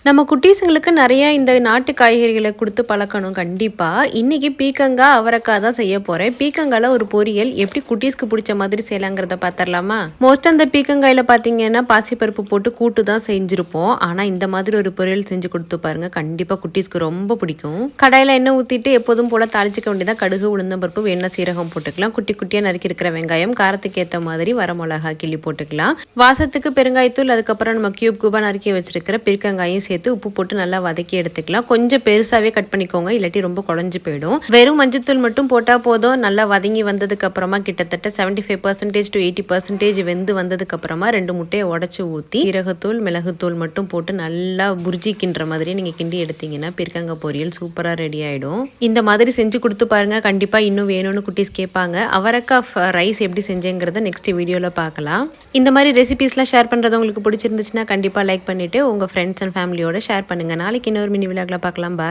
நம்ம குட்டீஸுங்களுக்கு நிறைய இந்த நாட்டு காய்கறிகளை கொடுத்து பழக்கணும் கண்டிப்பா. இன்னைக்கு பீக்கங்காய், அவரைக்காய் தான் செய்ய போறேன். பீக்கங்காய்ல ஒரு பொரியல் எப்படி குட்டீஸ்க்கு பிடிச்ச மாதிரி செய்யலாங்கிறத பார்த்துடலாமா? மோஸ்ட் அந்த பீக்கங்காயில பார்த்தீங்கன்னா பாசிப்பருப்பு போட்டு கூட்டு தான் செஞ்சிருப்போம். ஆனா இந்த மாதிரி ஒரு பொரியல் செஞ்சு கொடுத்து பாருங்க. கண்டிப்பா குட்டீஸ்க்கு ரொம்ப பிடிக்கும். கடாயில எண்ணெய் ஊத்திட்டு எப்போதும் போல தாளிச்சிக்க வேண்டியதா கடுகு, உளுந்தம்பருப்பு, வேணா சீரகம் போட்டுக்கலாம். குட்டி குட்டியா நறுக்கி இருக்கிற வெங்காயம், காரத்துக்கு ஏற்ற மாதிரி வரமிளகா கிள்ளி போட்டுக்கலாம். வாசத்துக்கு பெருங்காயத்தூள், அதுக்கப்புறம் நம்ம கியூப் கியூபா நறுக்கி வச்சிருக்கிற பீர்க்கங்காயும் சேர்த்து உப்பு போட்டு நல்லா வதக்கி எடுத்துக்கலாம். கொஞ்சம் பெருசாவே கட் பண்ணிக்கோங்க, இல்லாட்டி ரொம்ப குழஞ்சு போயிடும். வெறும் மஞ்சத்தூள் மட்டும் போட்டா போதும். நல்லா வதங்கி வந்ததுக்கு அப்புறமா கிட்டத்தட்ட 75% to 80% வெந்து வந்ததுக்கு அப்புறமா 2 முட்டையை உடைச்சு ஊத்தி சீரகத்தூள், மிளகுத்தூள் மட்டும் போட்டு நல்லா புரிஜி கிண்டுற மாதிரி நீங்க கிண்டி எடுத்தீங்கன்னா பீர்க்கங்காய் பொரியல் சூப்பரா ரெடி ஆயிடும். இந்த மாதிரி செஞ்சு கொடுத்து பாருங்க. கண்டிப்பா இன்னும் வேணும்னு குட்டீஸ் கேட்பாங்க. அவரைக்காய் ரைஸ் எப்படி செஞ்சேங்கிறத நெக்ஸ்ட் வீடியோல பார்க்கலாம். இந்த மாதிரி ரெசிபிஸ்லாம் ஷேர் பண்றது உங்களுக்கு பிடிச்சிருந்துச்சுன்னா கண்டிப்பா லைக் பண்ணிட்டு உங்க ஃப்ரெண்ட்ஸ் அண்ட் ஃபேமிலியோட ஷேர் பண்ணுங்க. நாளைக்கு இன்னொரு மினி விலாக்ல பார்க்கலாம். பாய்.